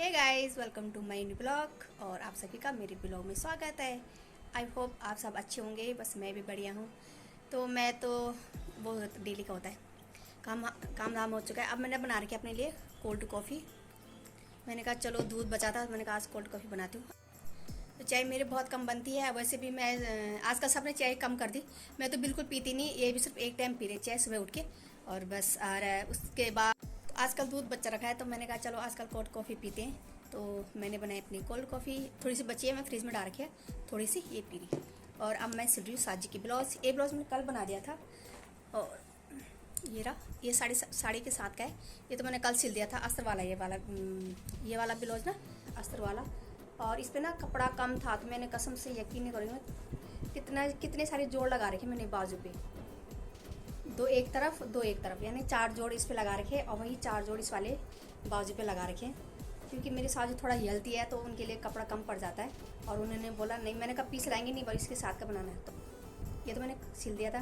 Hey guys, welcome to my new blog. और आप सभी का मेरे ब्लॉग में स्वागत है। आई होप आप सब अच्छे होंगे। बस मैं भी बढ़िया हूँ। तो मैं तो वो डेली का होता है, काम धाम हो चुका है। अब मैंने बना रखी है अपने लिए कोल्ड कॉफ़ी। मैंने कहा चलो दूध बचा था, मैंने कहा आज कोल्ड कॉफ़ी बनाती हूँ। तो चाय मेरे बहुत कम बनती है। वैसे भी मैं आजकल सबने चाय कम कर दी। मैं तो बिल्कुल पीती नहीं, ये भी सिर्फ एक टाइम पी रही चाय सुबह उठ के और बस। और उसके बाद तो आजकल दूध बच्चा रखा है, तो मैंने कहा चलो आजकल कोल्ड कॉफ़ी पीते हैं। तो मैंने बनाई अपनी कोल्ड कॉफ़ी। थोड़ी सी बची है, मैं फ्रिज में डाल रखी है, थोड़ी सी ये पी रही। और अब मैं सिल रही हूँ साजी की ब्लाउज। ये ब्लाउज मैंने कल बना दिया था और ये रहा, ये साड़ी के साथ का है। ये तो मैंने कल सिल दिया था, अस्तर वाला। ये वाला ब्लाउज ना, अस्तर वाला। और इस पर ना कपड़ा कम था, तो मैंने कसम से यकीन नहीं करूँगी कितने सारे जोड़ लगा रखे मैंने बाजू पे। दो एक तरफ यानी 4 जोड़ इस पे लगा रखे और वही 4 जोड़ इस वाले बाजू पे लगा रखे। क्योंकि मेरी साजू थोड़ा हेल्थी है, तो उनके लिए कपड़ा कम पड़ जाता है। और उन्होंने बोला नहीं, मैंने कहा पीस लाएंगे नहीं, पर इसके साथ का बनाना है। तो ये तो मैंने सिल दिया था।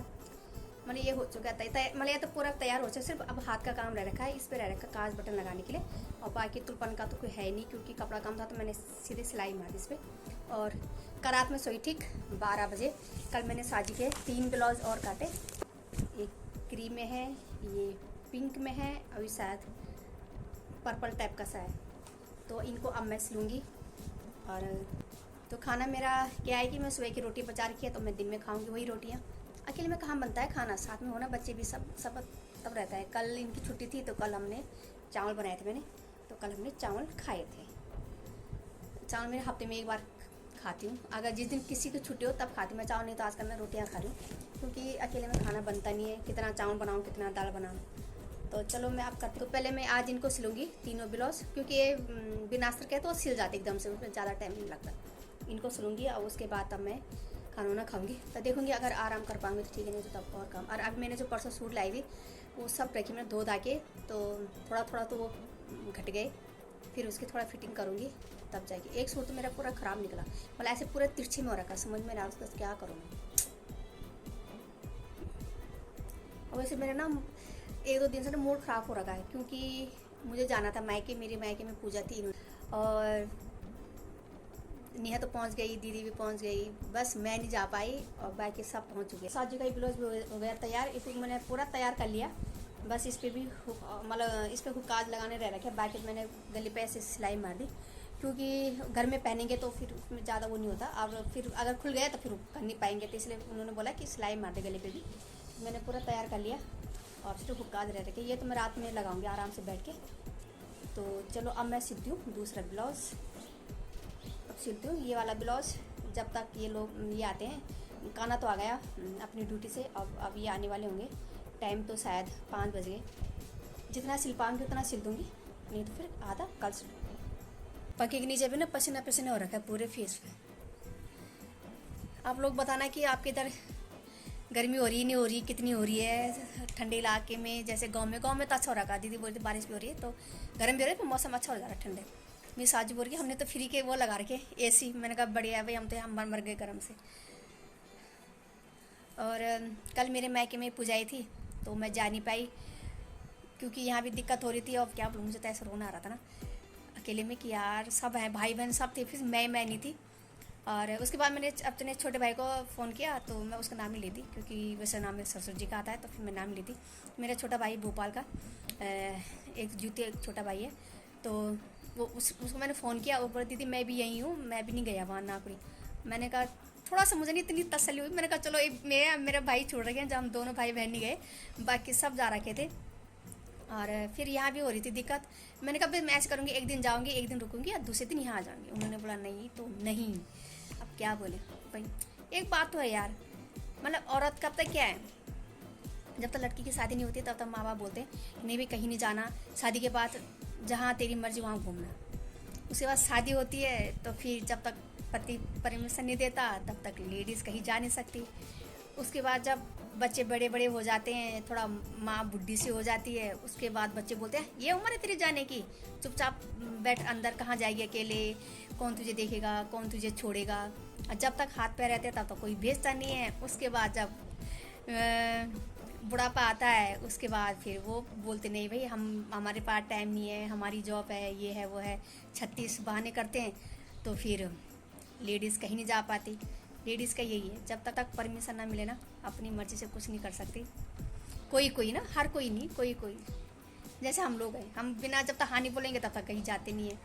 मतलब ये हो चुका था, मतलब ये तो पूरा तैयार हो चुका। सिर्फ अब हाथ का काम रह रखा है, इस पर रह रखा काज बटन लगाने के लिए। और बाकी तुलपन का तो कोई है नहीं, क्योंकि कपड़ा कम था, तो मैंने सीधे सिलाई मारी इस पर। और कल रात में सोई ठीक 12 बजे। कल मैंने साजी के 3 ब्लाउज और काटे। एक क्रीम में है, ये पिंक में है, अभी शायद पर्पल टाइप का सा है। तो इनको अब मैं सिलूँगी। और तो खाना मेरा क्या है कि मैं सुबह की रोटी बचा रखी है, तो मैं दिन में खाऊंगी वही रोटियाँ। अकेले में कहाँ बनता है खाना, साथ में होना, बच्चे भी सब तब रहता है। कल इनकी छुट्टी थी, तो कल हमने चावल बनाए थे मैंने। तो कल हमने चावल खाए थे। चावल मेरे हफ्ते में एक बार खाती हूँ। अगर जिस दिन किसी की छुट्टी हो तब खाती हूँ मैं चावल, नहीं तो आजकल मैं रोटियाँ खा रही हूँ। क्योंकि अकेले में खाना बनता नहीं है, कितना चावल बनाऊँ कितना दाल बनाऊँ। तो चलो मैं अब करती हूँ। पहले मैं आज इनको सिलूँगी तीनों ब्लाउज, क्योंकि ये बिना अस्तर के तो सिल जाते एकदम से, उसमें ज़्यादा टाइम नहीं लगता। इनको सिलूँगी और उसके बाद तब मैं खाना वाना खाऊँगी। तो देखूँगी अगर आराम कर पाऊँगी तो ठीक है, नहीं तो तब और काम। और अब मैंने जो परसों सूट लाई थी वो सब रखी मैंने धो धा के। तो थोड़ा थोड़ा तो वो घट गए, फिर उसकी थोड़ा फिटिंग करूँगी तब जाएगी। एक सूट तो मेरा पूरा ख़राब निकला, मतलब ऐसे पूरे तिरछे में हो रखा, समझ में नहीं आ रहा उसका क्या करूँ मैं। और वैसे मेरा ना 1-2 दिन से ना मूड ख़राब हो रखा है, क्योंकि मुझे जाना था मायके। मेरे मायके में पूजा थी, और नेहा तो पहुंच गई, दीदी भी पहुंच गई, बस मैं नहीं जा पाई और बाकी सब पहुंच चुके। साजू का ही ब्लाउज भी हो गया तैयार। इसको मैंने पूरा तैयार कर लिया। बस इस पर भी मतलब इस पर हुक्काज लगाने रह रखे। बाकी मैंने गले पे ऐसे सिलाई मार दी, क्योंकि घर में पहनेंगे तो फिर उसमें ज़्यादा वो नहीं होता। और फिर अगर खुल गया तो फिर कर नहीं पाएंगे, तो इसलिए उन्होंने बोला कि सिलाई मार दे गले पे भी। मैंने पूरा तैयार कर लिया और सिर्फ हुक्काज रह रखे। ये तो मैं रात में लगाऊंगी आराम से बैठ के। तो चलो अब मैं सिलती हूँ दूसरा ब्लाउज़। अब सिलती हूँ ये वाला ब्लाउज़। जब तक ये आते हैं, खाना तो आ गया अपनी ड्यूटी से। अब ये आने वाले होंगे। टाइम तो शायद 5 बज गए। जितना सिल पाऊँगी उतना सिल दूँगी, नहीं तो फिर आधा कल सिल। पंखे के नीचे भी ना पसीना पसीना हो रखा है पूरे फेस पे। आप लोग बताना कि आपके इधर गर्मी हो रही नहीं हो रही, कितनी हो रही है ठंडे इलाके में। जैसे गांव में तो अच्छा हो रहा है। दीदी बोलती बारिश भी हो रही है तो गर्म भी हो रही है, तो मौसम अच्छा हो जा रहा है ठंडे। मेरी साजू बोल रही है हमने तो फ्री के वो लगा रखे एसी। मैंने कहा बढ़िया है भाई, हम तो हम मर गए गर्म से। और कल मेरे मायके में पूजाई थी, तो मैं जा नहीं पाई, क्योंकि यहाँ भी दिक्कत हो रही थी। और क्या बोलूँ, मुझे तो ऐसा रोना आ रहा था ना अकेले में कि यार सब हैं, भाई बहन सब थे, फिर मैं नहीं थी। और उसके बाद मैंने अपने छोटे भाई को फ़ोन किया, तो मैं उसका नाम ही ली थी, क्योंकि वैसे नाम मेरे ससुर जी का आता है, तो फिर मैं नाम ली थी। मेरा छोटा भाई भोपाल का, एक जूते एक छोटा भाई है। तो वो उसको मैंने फ़ोन किया। वो बोली दीदी मैं भी यहीं हूँ, मैं भी नहीं गया वहाँ नागपुरी। मैंने कहा थोड़ा सा मुझे नहीं इतनी तसल्ली हुई। मैंने कहा चलो एक मेरा भाई छोड़ रखे हैं, जब हम दोनों भाई बहन नहीं गए, बाकी सब जा रखे थे। और फिर यहाँ भी हो रही थी दिक्कत। मैंने कहा मैं ऐसे करूँगी, एक दिन जाऊँगी, एक दिन रुकूँगी और दूसरे दिन यहाँ आ जाऊँगी। उन्होंने बोला नहीं तो नहीं। अब क्या बोले भाई। एक बात तो है यार, मतलब औरत कब तक क्या है, जब तक लड़की की शादी नहीं होती तब तक माँ बाप बोलते हैं नहीं भी कहीं नहीं जाना, शादी के बाद जहाँ तेरी मर्जी वहाँ घूमना। उसके बाद शादी होती है तो फिर जब तक पति परमिशन नहीं देता तब तक लेडीज़ कहीं जा नहीं सकती। उसके बाद जब बच्चे बड़े बड़े हो जाते हैं, थोड़ा माँ बुढ़ी सी हो जाती है, उसके बाद बच्चे बोलते हैं ये उम्र है तेरी जाने की, चुपचाप बैठ अंदर, कहाँ जाएगी अकेले, कौन तुझे देखेगा, कौन तुझे छोड़ेगा। और जब तक हाथ पैर रहते तब तक कोई भेजता नहीं है। उसके बाद जब बुढ़ापा आता है उसके बाद फिर वो बोलते नहीं भाई हम हमारे पास टाइम नहीं है, हमारी जॉब है, ये है वो है, 36 बहाने करते हैं। तो फिर लेडीज़ कहीं नहीं जा पाती। लेडीज़ का यही है, जब तक परमिशन ना मिले ना अपनी मर्ज़ी से कुछ नहीं कर सकती। कोई कोई ना, हर कोई नहीं, कोई कोई। जैसे हम लोग हैं, हम बिना जब तक हाँ नहीं बोलेंगे तब तक कहीं जाते नहीं है।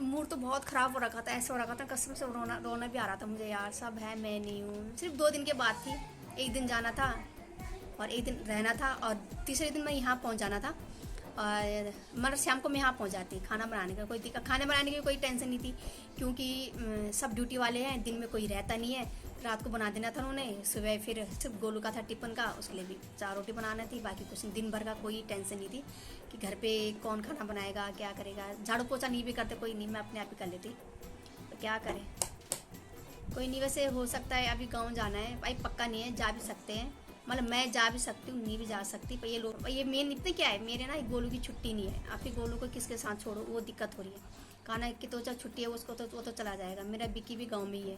मूड तो बहुत ख़राब हो रखा था, ऐसा हो रखा था कसम से रोना रोना भी आ रहा था मुझे यार। सब है, मैं नहीं हूँ। सिर्फ 2 दिन के बाद थी, एक दिन जाना था और एक दिन रहना था और तीसरे दिन मैं यहाँ पहुँच जाना था। और मतलब शाम को मैं यहाँ पहुँच जाती। खाना बनाने का कोई दिक्कत, खाने बनाने की कोई टेंशन नहीं थी क्योंकि सब ड्यूटी वाले हैं, दिन में कोई रहता नहीं है। रात को बना देना था उन्होंने, सुबह फिर सिर्फ गोलू का था टिफिन का, उसके लिए भी 4 रोटी बनाना थी। बाकी कुछ दिन भर का कोई टेंशन नहीं थी कि घर पे कौन खाना बनाएगा, क्या करेगा। झाड़ू पोछा नहीं भी करते, कोई नहीं, मैं अपने आप ही कर लेती। तो क्या करें, कोई नहीं। वैसे हो सकता है अभी गाँव जाना है भाई, पक्का नहीं है, जा भी सकते हैं। मतलब मैं जा भी सकती हूँ, नहीं भी जा सकती। पर ये लोग, ये मेन इतने क्या है, मेरे ना गोलू की छुट्टी नहीं है। आप ही गोलू को किसके साथ छोड़ो, वो दिक्कत हो रही है। खाना कि तो जब छुट्टी है उसको तो वो तो चला जाएगा। मेरा बिक्की भी गाँव में ही है,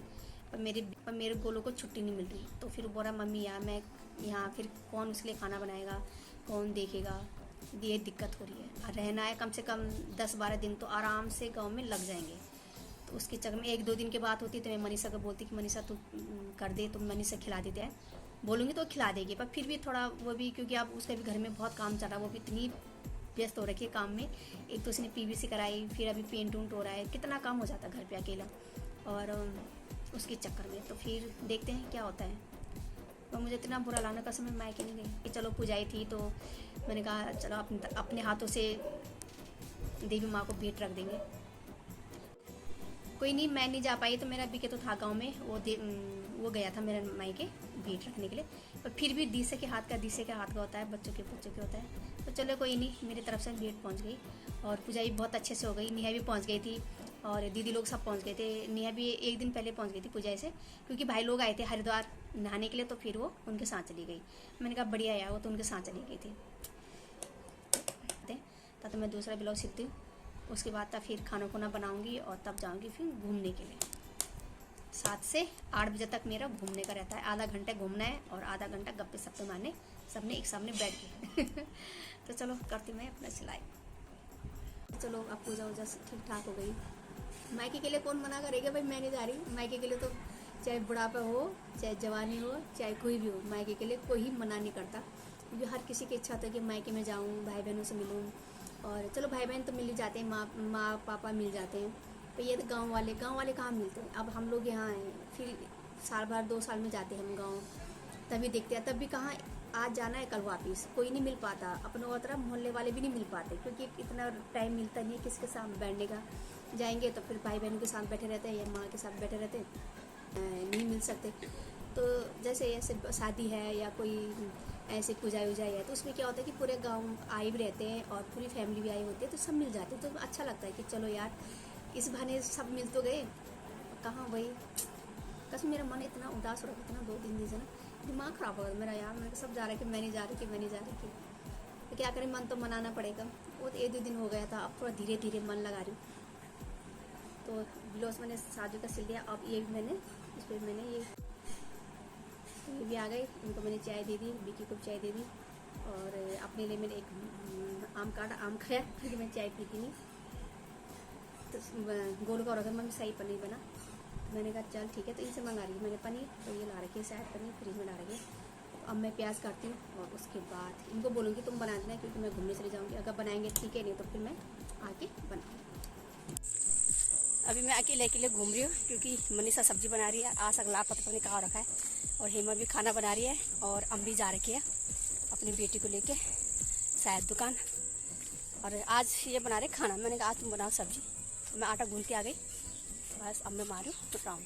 पर मेरे गोलू को छुट्टी नहीं मिल रही। तो फिर बोला मम्मी यार मैं यहाँ, फिर कौन उसके लिए खाना बनाएगा, कौन देखेगा, ये दिक्कत हो रही है। और रहना है कम से कम 10-12 दिन तो आराम से गाँव में लग जाएंगे। तो उसके चक्कर में 1-2 दिन के बाद होती तो मैं मनीषा को बोलती कि मनीषा तू कर दे, तो मनीषा खिला देते हैं। बोलूँगी तो खिला देगी, पर फिर भी थोड़ा वो भी, क्योंकि अब उसका भी घर में बहुत काम चल रहा है, वो भी इतनी व्यस्त हो रखी है काम में। एक तो उसने पीवीसी कराई, फिर अभी पेंट उंट हो रहा है, कितना काम हो जाता है घर पे अकेला। और उसके चक्कर में तो फिर देखते हैं क्या होता है। तो मुझे इतना बुरा लगा, कसम में मायके नहीं गई कि चलो पूजाई थी तो मैंने कहा चलो अपने हाथों से देवी माँ को भेंट रख देंगे। कोई नहीं, मैं नहीं जा पाई तो मेरा बीके तो था गांव में, वो गया था मेरे मायके भेंट रखने के लिए। पर फिर भी दीसे के हाथ का होता है, बच्चों के होता है। तो चलो कोई नहीं, मेरी तरफ से भेंट पहुंच गई और पूजा भी बहुत अच्छे से हो गई। नेहा भी पहुंच गई थी और दीदी लोग सब पहुंच गए थे। नेहा भी 1 दिन पहले पहुंच गई थी पूजा से, क्योंकि भाई लोग आए थे हरिद्वार नहाने के लिए, तो फिर वो उनके साथ चली गई। मैंने कहा बढ़िया यार, वो तो उनके साथ चली गई थी। तब तो मैं दूसरा ब्लाउज सीखती हूँ, उसके बाद तब फिर खाना खुना बनाऊंगी और तब जाऊंगी फिर घूमने के लिए। 7 से 8 बजे तक मेरा घूमने का रहता है। आधा घंटा घूमना है और आधा घंटा गप्पे सप्पे मारने, सबने एक सामने बैठ के। तो चलो करती मैं अपना सिलाई। चलो अब पूजा वूजा ठीक ठाक हो गई। मायके के लिए कौन मना करेगा भाई, मैं नहीं जा रही मायके के लिए। तो चाहे बुढ़ापा हो, चाहे जवानी हो, चाहे कोई भी हो, मायके के लिए कोई मना नहीं करता। क्योंकि हर किसी की इच्छा होता है कि मायके में जाऊँ, भाई बहनों से मिलूँ। और चलो भाई बहन तो मिल ही जाते हैं, माँ पापा मिल जाते हैं। पर ये तो गांव वाले कहाँ मिलते हैं। अब हम लोग यहाँ हैं, फिर साल भर 2 साल में जाते हैं हम गांव, तभी देखते हैं। तब भी कहाँ, आज जाना है कल वापस, कोई नहीं मिल पाता। अपने और तरह मोहल्ले वाले भी नहीं मिल पाते, क्योंकि इतना टाइम मिलता नहीं है किसके साथ बैठने का। जाएंगे तो फिर भाई बहनों के साथ बैठे रहते हैं या माँ के साथ बैठे रहते हैं, नहीं मिल सकते। तो जैसे ऐसे शादी है या कोई ऐसे पूजा वूजाई है, तो उसमें क्या होता है कि पूरे गांव आए भी रहते हैं और पूरी फैमिली भी आई होती है, तो सब मिल जाते हैं। तो अच्छा लगता है कि चलो यार इस बहाने सब मिल तो गए। कहाँ वही कसम, मेरा मन इतना उदास हो रहा था ना 2-3 दिन से ना, दिमाग ख़राब हो गया मेरा यार। मेरे को सब जा रहा है कि मैं नहीं जा रही थी। तो क्या करें, मन तो मनाना पड़ेगा। वो तो 1-2 दिन हो गया था, अब थोड़ा धीरे धीरे मन लगा रही हूँ। तो ब्लाउज मैंने साजू का सिल दिया। अब ये भी मैंने इस पर मैंने ये भी आ गए। इनको मैंने चाय दे दी, बिकी को चाय दे दी और अपने लिए मैंने एक आम खाया, क्योंकि मैं चाय पीती नहीं। तो गोलू का रखा मम्मी शाही पनीर बना, तो मैंने कहा चल ठीक है। तो इनसे मंगा रही हूँ मैंने पनीर, तो ये ला रखी है शायद पनीर, फ्रिज में ला रखी है। अब मैं प्याज काटती हूँ और उसके बाद इनको बोलूँगी तुम बना देना, क्योंकि मैं घूमने चली जाऊँगी। अगर बनाएंगे ठीक है, नहीं तो फिर मैं आके बनाऊँगी। अभी मैं अकेले घूम रही हूँ, क्योंकि मनीषा सब्जी बना रही है, आज अगला पता नहीं कहाँ रखा है। और हेमा भी खाना बना रही है और अम्बी जा रखी है अपनी बेटी को लेके शायद दुकान। और आज ये बना रहे खाना। मैंने कहा आज तुम बनाओ सब्जी। मैं आटा गूंथ के आ गई, बस अब मैं मारूँ राउंड,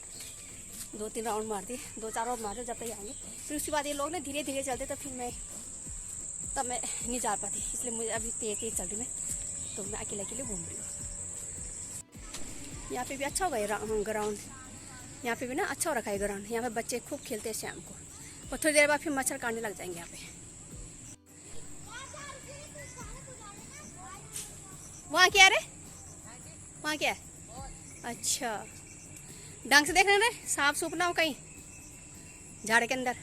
2-3 राउंड मार दिए, 2-4 राउंड मार जब तक आएंगे। फिर उसके बाद ये लोग ना धीरे धीरे चलते, तो फिर मैं नहीं जा पाती, इसलिए मुझे अभी तेज चल रही मैं। तो मैं अकेले घूम रही हूँ। यहाँ पे भी अच्छा हो गया ग्राउंड, यहाँ पे भी ना अच्छा हो रखा है ग्राउंड। यहाँ पे बच्चे खूब खेलते हैं शाम को, और थोड़ी देर बाद फिर मच्छर काटने लग जाएंगे यहाँ पे। वहाँ क्या है रे, वहाँ क्या है? अच्छा ढंग से देख रहे हैं, साफ सूप ना हो कहीं झाड़ के अंदर।